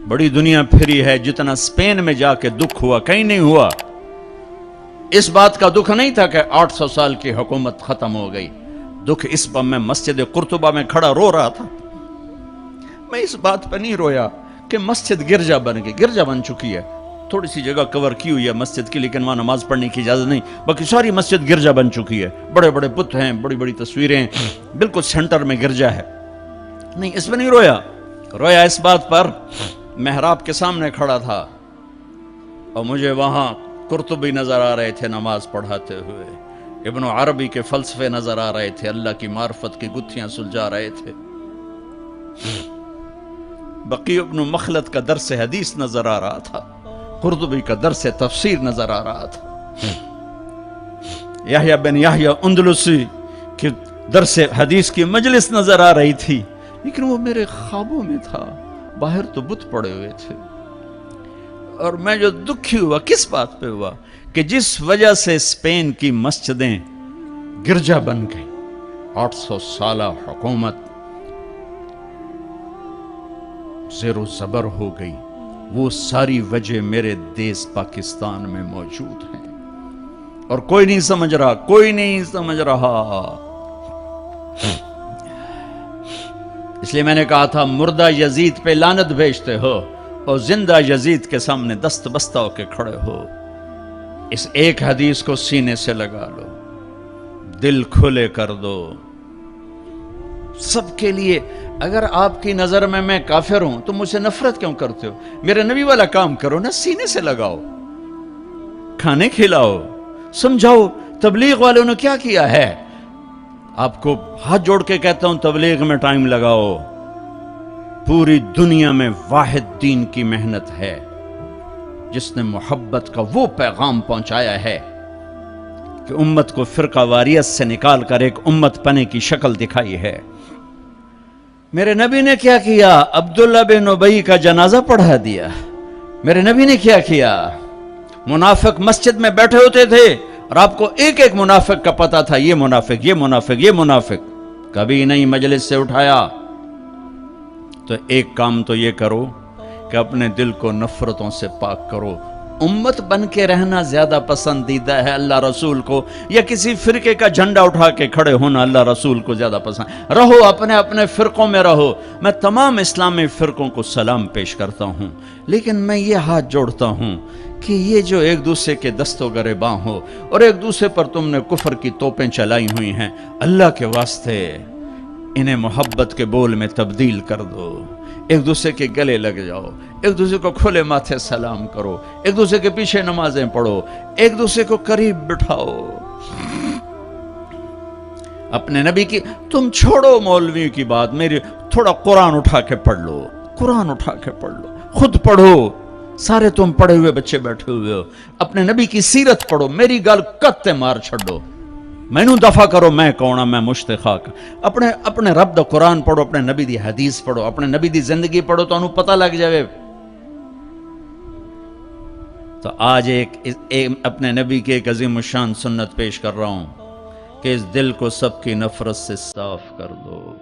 بڑی دنیا پھری ہے، جتنا اسپین میں جا کے دکھ ہوا کہیں نہیں ہوا۔ اس بات کا دکھ نہیں تھا کہ 800 سال کی حکومت ختم ہو گئی، دکھ اس پر میں مسجد قرطبہ میں کھڑا رو رہا تھا۔ میں اس بات پہ نہیں رویا کہ مسجد گرجا بن گئی، گرجا بن چکی ہے، تھوڑی سی جگہ کور کی ہوئی ہے مسجد کی، لیکن وہاں نماز پڑھنے کی اجازت نہیں، باقی ساری مسجد گرجا بن چکی ہے، بڑے بڑے بت ہیں، بڑی بڑی تصویریں، بالکل سینٹر میں گرجا ہے۔ نہیں، اس میں نہیں رویا، رویا اس بات پر محراب کے سامنے کھڑا تھا اور مجھے وہاں قرطبی نظر آ رہے تھے نماز پڑھاتے ہوئے، ابن عربی کے فلسفے نظر آ رہے تھے، اللہ کی معرفت کی گتھیاں سلجھا رہے تھے، بقی ابن مخلد کا درس حدیث نظر آ رہا تھا، قرطبی کا درس تفسیر نظر آ رہا تھا، یحییٰ بن یحییٰ اندلسی کی درس حدیث کی مجلس نظر آ رہی تھی، لیکن وہ میرے خوابوں میں تھا، باہر تو بت پڑے ہوئے تھے۔ اور میں جو دکھی ہوا کس بات پہ ہوا کہ جس وجہ سے اسپین کی مسجدیں گرجا بن گئی، 800 سالہ حکومت زیر و زبر ہو گئی، وہ ساری وجہ میرے دیس پاکستان میں موجود ہیں، اور کوئی نہیں سمجھ رہا، کوئی نہیں سمجھ رہا۔ اس لیے میں نے کہا تھا مردہ یزید پہ لعنت بھیجتے ہو اور زندہ یزید کے سامنے دست بستہ ہو کے کھڑے ہو۔ اس ایک حدیث کو سینے سے لگا لو، دل کھلے کر دو سب کے لیے۔ اگر آپ کی نظر میں میں کافر ہوں تو مجھ سے نفرت کیوں کرتے ہو؟ میرے نبی والا کام کرو نا، سینے سے لگاؤ، کھانے کھلاؤ، سمجھاؤ تبلیغ والوں نے کیا کیا ہے۔ آپ کو ہاتھ جوڑ کے کہتا ہوں تبلیغ میں ٹائم لگاؤ، پوری دنیا میں واحد دین کی محنت ہے جس نے محبت کا وہ پیغام پہنچایا ہے کہ امت کو فرقہ واریت سے نکال کر ایک امت پنے کی شکل دکھائی ہے۔ میرے نبی نے کیا کیا؟ عبداللہ بن ابی کا جنازہ پڑھا دیا۔ میرے نبی نے کیا کیا؟ منافق مسجد میں بیٹھے ہوتے تھے اور آپ کو ایک ایک منافق کا پتہ تھا، یہ منافق، یہ منافق، یہ منافق، کبھی نہیں مجلس سے اٹھایا۔ تو ایک کام تو یہ کرو کہ اپنے دل کو نفرتوں سے پاک کرو۔ امت بن کے رہنا زیادہ پسندیدہ ہے اللہ رسول کو، یا کسی فرقے کا جھنڈا اٹھا کے کھڑے ہونا اللہ رسول کو زیادہ پسند؟ رہو اپنے اپنے فرقوں میں رہو۔ میں تمام اسلامی فرقوں کو سلام پیش کرتا ہوں، لیکن میں یہ ہاتھ جوڑتا ہوں کہ یہ جو ایک دوسرے کے دستوں گریباں ہو اور ایک دوسرے پر تم نے کفر کی توپیں چلائی ہوئی ہیں، اللہ کے واسطے انہیں محبت کے بول میں تبدیل کر دو، ایک دوسرے کے گلے لگ جاؤ، ایک دوسرے کو کھلے ماتھے سلام کرو، ایک دوسرے کے پیچھے نمازیں پڑھو، ایک دوسرے کو قریب بٹھاؤ۔ اپنے نبی کی تم چھوڑو مولوی کی بات، میری تھوڑا قرآن اٹھا کے پڑھ لو، قرآن اٹھا کے پڑھ لو، خود پڑھو، سارے تم پڑھے ہوئے بچے بیٹھے ہوئے ہو، اپنے نبی کی سیرت پڑھو، میری گل کتے مار چھڑو، مینوں دفع کرو میں کون ہاں، میں مشتخاک۔ اپنے رب دا قرآن پڑھو، اپنے نبی دی حدیث پڑھو، اپنے نبی دی زندگی پڑھو تو انہوں پتہ لگ جائے۔ تو آج اپنے نبی کی ایک عظیم الشان سنت پیش کر رہا ہوں کہ اس دل کو سب کی نفرت سے صاف کر دو۔